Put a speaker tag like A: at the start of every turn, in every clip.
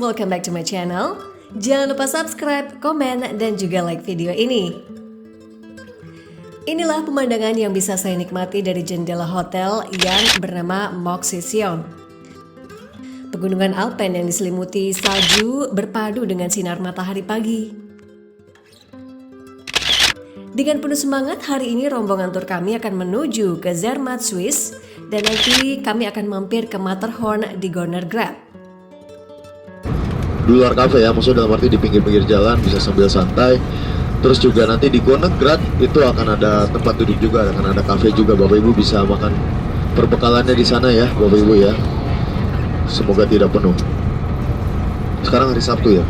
A: welcome back to my channel. Jangan lupa subscribe, komen, dan juga like video ini. Inilah pemandangan yang bisa saya nikmati dari jendela hotel yang bernama Moxision. Pegunungan Alpen yang diselimuti salju berpadu dengan sinar matahari pagi. Dengan penuh semangat, hari ini rombongan tur kami akan menuju ke Zermatt, Swiss, dan nanti kami akan mampir ke Matterhorn di Gornergrat.
B: Di luar kafe ya, maksudnya dalam arti di pinggir-pinggir jalan bisa sambil santai. Terus juga nanti di Gornergrat itu akan ada tempat duduk juga, akan ada kafe juga. Bapak Ibu bisa makan perbekalannya di sana ya, Bapak Ibu ya. Semoga tidak penuh. Sekarang hari Sabtu ya.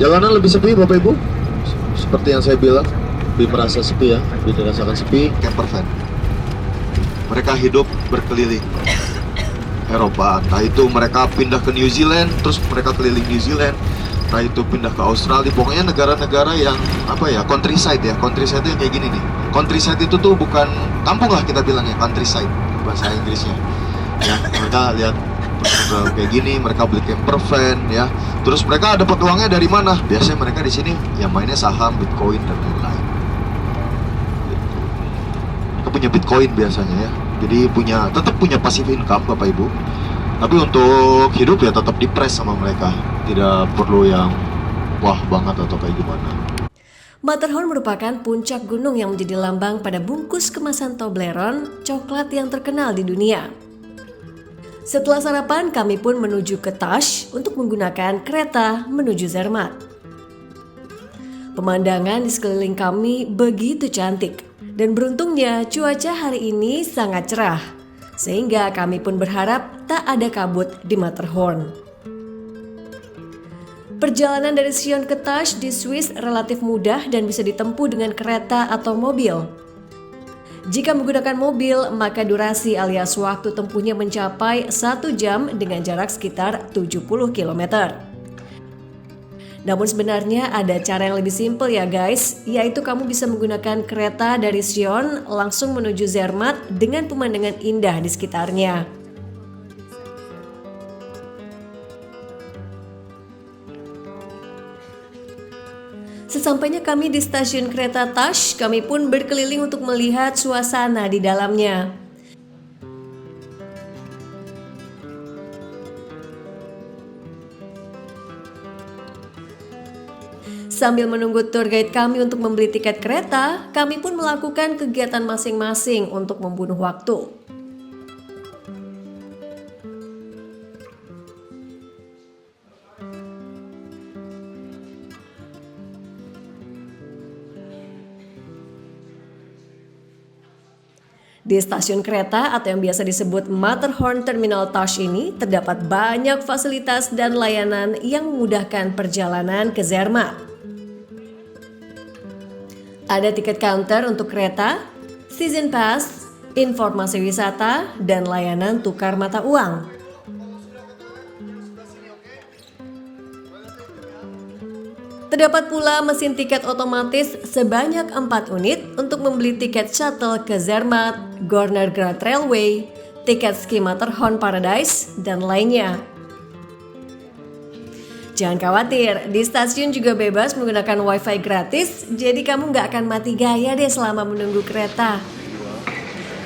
B: Jalanan lebih sepi Bapak Ibu. Seperti yang saya bilang, lebih merasa sepi ya, lebih dirasakan sepi. Camper van. Mereka hidup berkeliling Eropa, entah itu mereka pindah ke New Zealand, terus mereka keliling New Zealand, entah itu pindah ke Australia, pokoknya negara-negara yang apa ya, countryside ya. Countryside itu yang kayak gini nih. Countryside itu tuh bukan kampung lah kita bilangnya, countryside bahasa Inggrisnya. Ya, mereka lihat kayak gini, mereka beli camper van ya. Terus mereka dapat uangnya dari mana? Biasanya mereka di sini yang mainnya saham, Bitcoin dan lain-lain. Mereka punya Bitcoin biasanya ya. Jadi tetap punya passive income Bapak Ibu. Tapi untuk hidup ya tetap dipres sama mereka. Tidak perlu yang wah banget atau kayak gimana.
A: Matterhorn merupakan puncak gunung yang menjadi lambang pada bungkus kemasan Toblerone, coklat yang terkenal di dunia. Setelah sarapan, kami pun menuju ke Tasch untuk menggunakan kereta menuju Zermatt. Pemandangan di sekeliling kami begitu cantik. Dan beruntungnya cuaca hari ini sangat cerah, sehingga kami pun berharap tak ada kabut di Matterhorn. Perjalanan dari Sion ke Tasch di Swiss relatif mudah dan bisa ditempuh dengan kereta atau mobil. Jika menggunakan mobil, maka durasi alias waktu tempuhnya mencapai 1 jam dengan jarak sekitar 70 km. Namun sebenarnya ada cara yang lebih simpel ya guys, yaitu kamu bisa menggunakan kereta dari Sion langsung menuju Zermatt dengan pemandangan indah di sekitarnya. Sesampainya kami di stasiun kereta Tasch, kami pun berkeliling untuk melihat suasana di dalamnya. Sambil menunggu tour guide kami untuk membeli tiket kereta, kami pun melakukan kegiatan masing-masing untuk membunuh waktu. Di stasiun kereta atau yang biasa disebut Matterhorn Terminal Tasch ini terdapat banyak fasilitas dan layanan yang memudahkan perjalanan ke Zermatt. Ada tiket counter untuk kereta, season pass, informasi wisata, dan layanan tukar mata uang. Terdapat pula mesin tiket otomatis sebanyak 4 unit untuk membeli tiket shuttle ke Zermatt, Gornergrat Railway, tiket ski Matterhorn Paradise, dan lainnya. Jangan khawatir, di stasiun juga bebas menggunakan wifi gratis, jadi kamu nggak akan mati gaya deh selama menunggu kereta.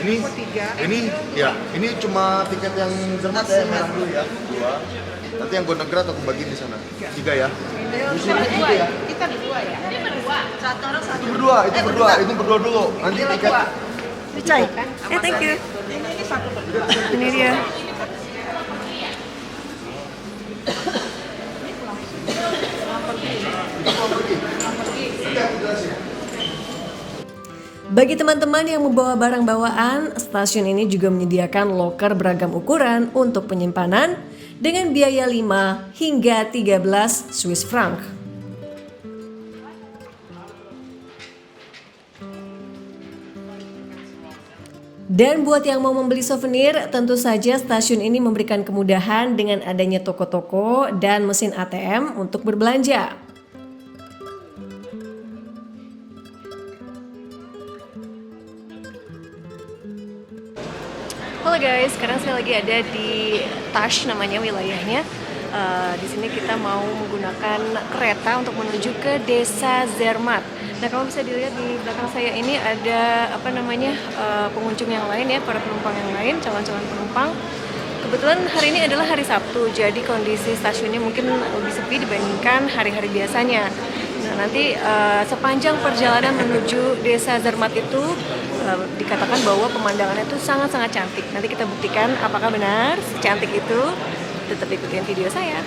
B: Ini cuma tiket yang Zermatt ya, merah dulu ya. 2. Nanti yang Gornergrat aku bagi di sana. 3 ya. Di sini 3 ya.
C: Kita berdua ya. Ini berdua. Satu orang satu.
B: Itu berdua dulu. Nanti tiket.
A: Dicai. Thank you.
C: Ini satu berdua.
A: Ini dia. Bagi teman-teman yang membawa barang bawaan, stasiun ini juga menyediakan loker beragam ukuran untuk penyimpanan dengan biaya 5 hingga 13 Swiss franc. Dan buat yang mau membeli souvenir, tentu saja stasiun ini memberikan kemudahan dengan adanya toko-toko dan mesin ATM untuk berbelanja. Halo guys, sekarang saya lagi ada di Tasch namanya wilayahnya. Di sini kita mau menggunakan kereta untuk menuju ke Desa Zermatt. Nah, kalau bisa dilihat di belakang saya ini ada pengunjung yang lain ya, para penumpang yang lain, calon-calon penumpang. Kebetulan hari ini adalah hari Sabtu, jadi kondisi stasiunnya mungkin lebih sepi dibandingkan hari-hari biasanya. Nah, nanti sepanjang perjalanan menuju Desa Zermatt itu dikatakan bahwa pemandangannya itu sangat-sangat cantik. Nanti kita buktikan apakah benar secantik itu. Tetap ikutin video saya.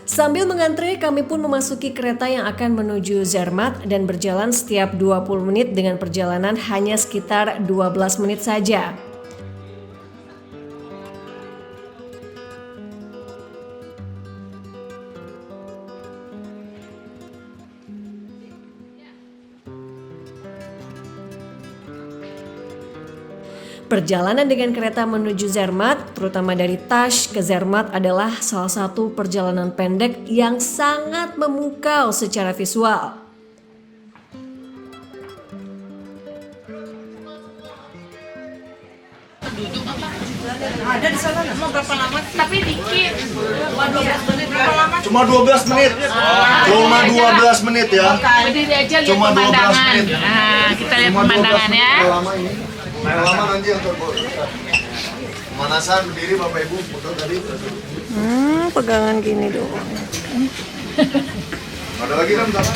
A: Sambil mengantre, kami pun memasuki kereta yang akan menuju Zermatt dan berjalan setiap 20 menit dengan perjalanan hanya sekitar 12 menit saja. Perjalanan dengan kereta menuju Zermatt, terutama dari Tash ke Zermatt, adalah salah satu perjalanan pendek yang sangat memukau secara visual.
C: Ada di sana. Mau berapa lama? Tapi dikit. Berapa lama?
B: Cuma 12 menit. Cuma 12 menit ya.
C: Berdiri aja lihat
B: Cuma 12
C: pemandangan.
B: menit.
C: Nah, kita lihat
B: Cuma 12
C: pemandangan
B: menit.
C: ya.
B: Lama ini. Lama nanti yang pemanasan berdiri Bapak Ibu foto tadi.
A: Pegangan gini doang.
B: Ada lagi kan bentar?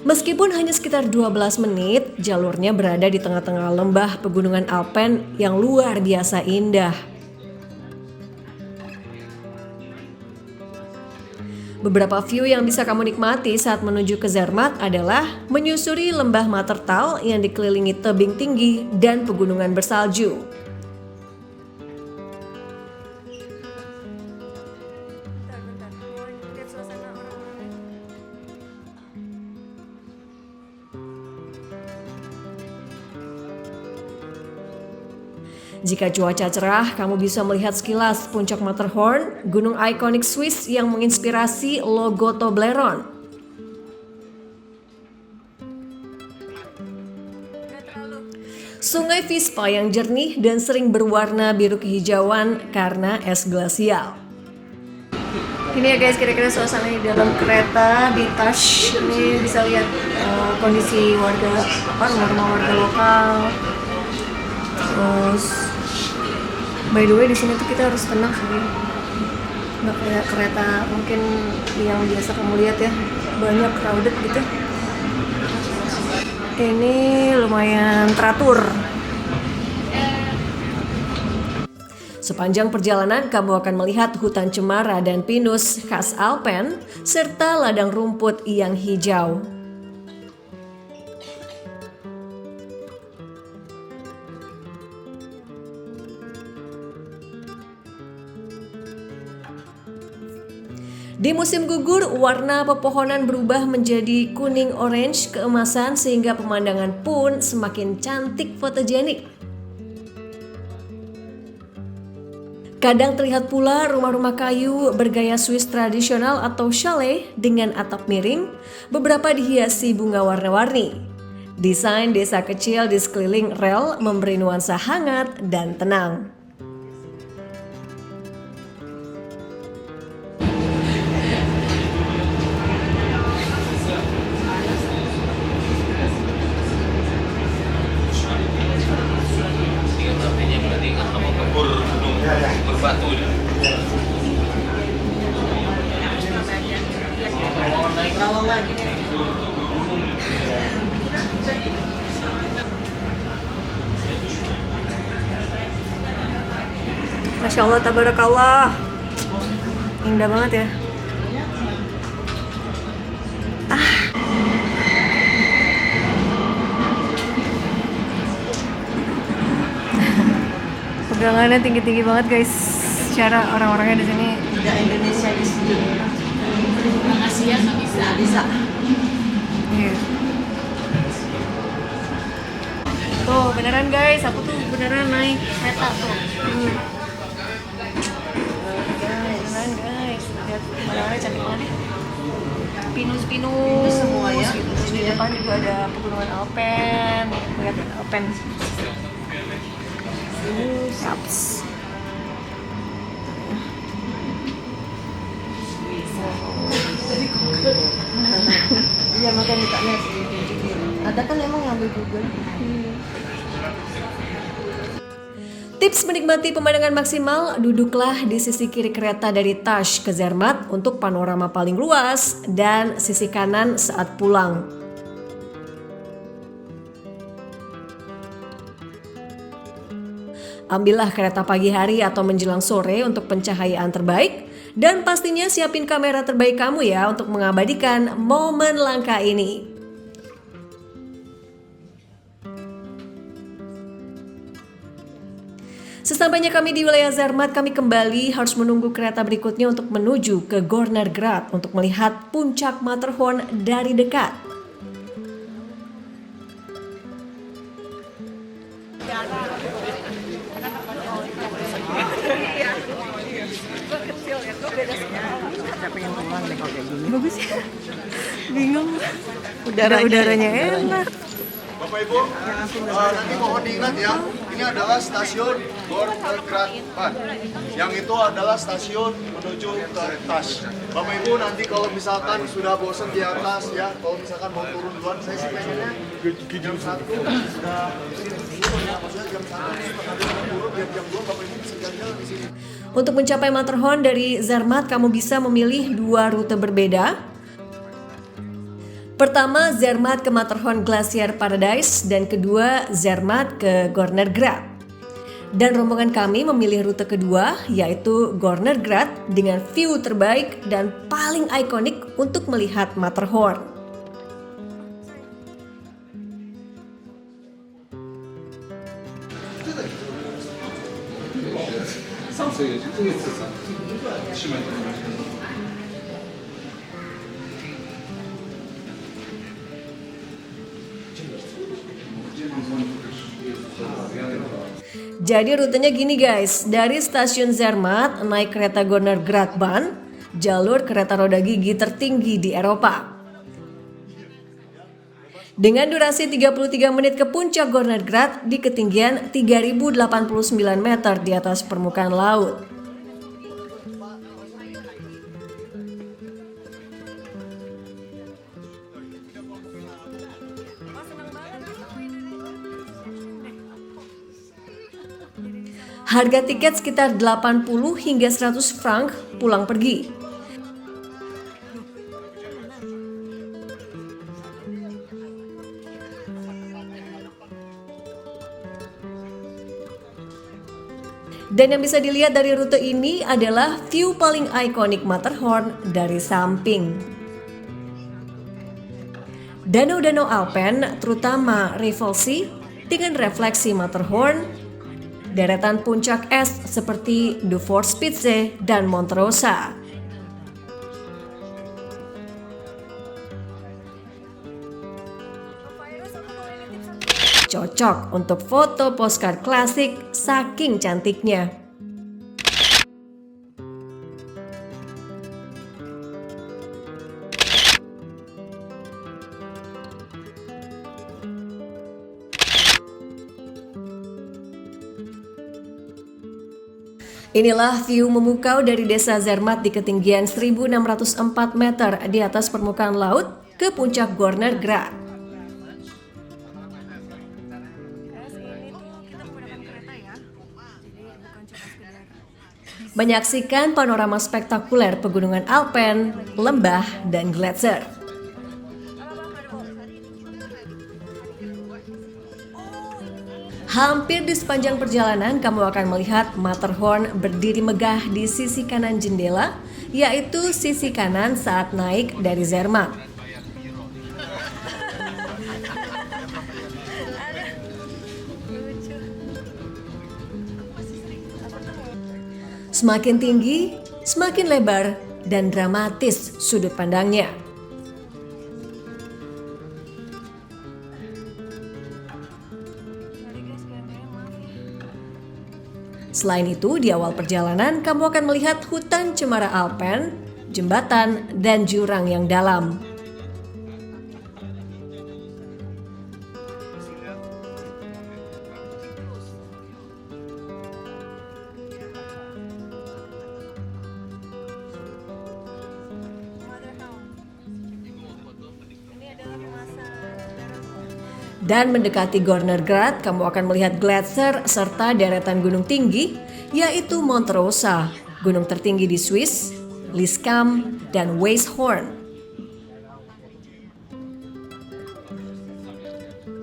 A: Meskipun hanya sekitar 12 menit, jalurnya berada di tengah-tengah lembah pegunungan Alpen yang luar biasa indah. Beberapa view yang bisa kamu nikmati saat menuju ke Zermatt adalah menyusuri lembah Mattertal yang dikelilingi tebing tinggi dan pegunungan bersalju. Jika cuaca cerah, kamu bisa melihat sekilas puncak Matterhorn, gunung ikonik Swiss yang menginspirasi logo Toblerone. Sungai Vispa yang jernih dan sering berwarna biru kehijauan karena es glasial. Ini ya guys, kira-kira suasana di dalam kereta di Tash. Ini bisa lihat kondisi warga, rumah-rumah warga lokal. Terus, by the way di sini tuh kita harus tenang sih, nggak kayak kereta mungkin yang biasa kamu lihat ya, banyak crowded gitu. Ini lumayan teratur. Sepanjang perjalanan kamu akan melihat hutan cemara dan pinus khas Alpen serta ladang rumput yang hijau. Di musim gugur, warna pepohonan berubah menjadi kuning orange keemasan sehingga pemandangan pun semakin cantik fotogenik. Kadang terlihat pula rumah-rumah kayu bergaya Swiss tradisional atau chalet dengan atap miring, beberapa dihiasi bunga warna-warni. Desain desa kecil di sekeliling rel memberi nuansa hangat dan tenang. Masya Allah, tabarakallah, indah banget ya. Pegangannya tinggi-tinggi banget guys. Cara orang-orangnya di sini.
C: Tidak Indonesia di sini. Asia nggak bisa.
A: Iya. Tuh beneran guys, aku tuh beneran naik kereta tuh. Beneran guys, lihat mana-mana cantik banget. Pinus-pinus semua ya. Gitu. Terus di depan juga ada pegunungan Alpen. Lihat Alpen. Saps. Iya makanya kita lihat. Ada kan emang yang ambil Google. Tips menikmati pemandangan maksimal, duduklah di sisi kiri kereta dari Tash ke Zermatt untuk panorama paling luas dan sisi kanan saat pulang. Ambillah kereta pagi hari atau menjelang sore untuk pencahayaan terbaik dan pastinya siapin kamera terbaik kamu ya untuk mengabadikan momen langka ini. Sesampainya kami di wilayah Zermatt, kami kembali harus menunggu kereta berikutnya untuk menuju ke Gornergrat untuk melihat puncak Matterhorn dari dekat. Bagus ya? Bingung. Udaranya enak.
B: Bapak Ibu, nanti mohon diingat ya, ini adalah stasiun Gornergrat. Yang itu adalah stasiun menuju ke Tash. Bapak Ibu nanti kalau misalkan sudah bosan di atas ya, kalau misalkan mau turun duluan, saya sih pengennya jam 1 sudah turun ya, maksudnya jam 1 turun biar jam 2 Bapak Ibu bisa jalan di sini.
A: Untuk mencapai Matterhorn dari Zermatt, kamu bisa memilih 2 rute berbeda. Pertama, Zermatt ke Matterhorn Glacier Paradise dan kedua, Zermatt ke Gornergrat. Dan rombongan kami memilih rute kedua, yaitu Gornergrat dengan view terbaik dan paling ikonik untuk melihat Matterhorn. Jadi rutenya gini guys, dari stasiun Zermatt naik kereta Gornergratbahn, jalur kereta roda gigi tertinggi di Eropa. Dengan durasi 33 menit ke puncak Gornergrat di ketinggian 3089 meter di atas permukaan laut. Harga tiket sekitar 80 hingga 100 franc pulang pergi. Dan yang bisa dilihat dari rute ini adalah view paling ikonik Matterhorn dari samping. Danau-danau Alpen, terutama Riffelsi dengan refleksi Matterhorn, deretan puncak es seperti Dufourspitze dan Monte-Rosa. Cocok untuk foto postcard klasik saking cantiknya. Inilah view memukau dari desa Zermatt di ketinggian 1604 meter di atas permukaan laut ke puncak Gornergrat. Menyaksikan panorama spektakuler pegunungan Alpen, lembah, dan gletser. Hampir di sepanjang perjalanan kamu akan melihat Matterhorn berdiri megah di sisi kanan jendela, yaitu sisi kanan saat naik dari Zermatt. Semakin tinggi, semakin lebar, dan dramatis sudut pandangnya. Selain itu, di awal perjalanan kamu akan melihat hutan cemara Alpen, jembatan, dan jurang yang dalam. Dan mendekati Gornergrat, kamu akan melihat gletser serta deretan gunung tinggi, yaitu Monte Rosa, gunung tertinggi di Swiss, Lyskam, dan Weisshorn.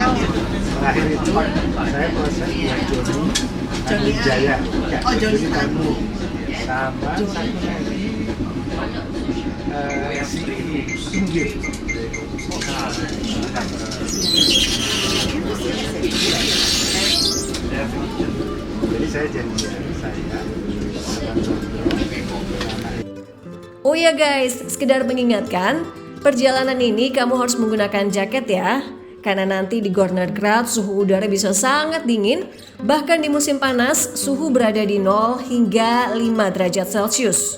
D: Terakhir itu saya proses buat Joni Jaya. Oh, Joni Tamu. Sama satu lagi Singgir. Jadi saya janjian
A: Oh ya guys, sekedar mengingatkan, perjalanan ini kamu harus menggunakan jaket ya. Karena nanti di Gornergrat suhu udara bisa sangat dingin, bahkan di musim panas suhu berada di 0 hingga 5 derajat Celcius.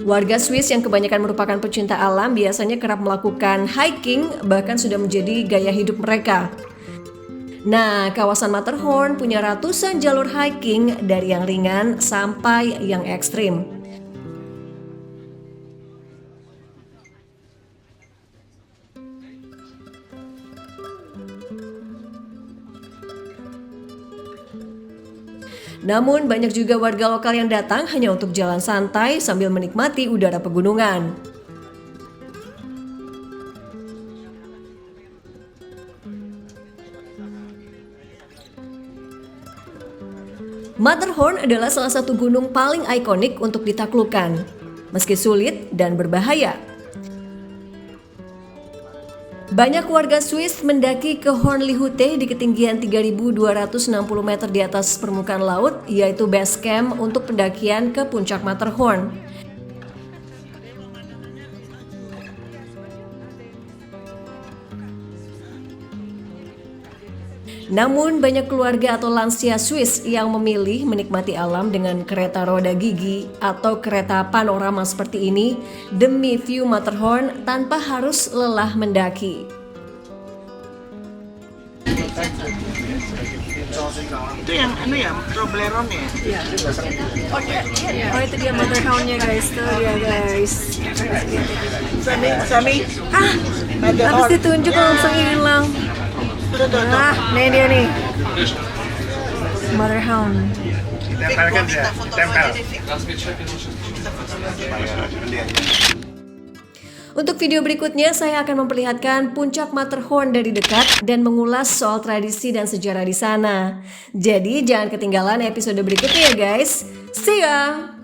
A: Warga Swiss yang kebanyakan merupakan pecinta alam biasanya kerap melakukan hiking, bahkan sudah menjadi gaya hidup mereka. Nah, kawasan Matterhorn punya ratusan jalur hiking dari yang ringan sampai yang ekstrim. Namun banyak juga warga lokal yang datang hanya untuk jalan santai sambil menikmati udara pegunungan. Matterhorn adalah salah satu gunung paling ikonik untuk ditaklukkan, meski sulit dan berbahaya. Banyak warga Swiss mendaki ke Hornli-Hütte di ketinggian 3.260 meter di atas permukaan laut, yaitu base camp untuk pendakian ke puncak Matterhorn. Namun banyak keluarga atau lansia Swiss yang memilih menikmati alam dengan kereta roda gigi atau kereta panorama seperti ini demi view Matterhorn tanpa harus lelah mendaki.
D: itu yang ya, Toblerone ya?
C: Iya. Oh itu dia Matterhorn-nya guys, tuh dia guys.
D: Sami.
C: Habis ditunjuk langsung hilang. Nah, nih dia nih. Matterhorn.
D: Tempelkan ya, tempel.
A: Untuk video berikutnya, saya akan memperlihatkan puncak Matterhorn dari dekat dan mengulas soal tradisi dan sejarah di sana. Jadi jangan ketinggalan episode berikutnya ya guys. See ya!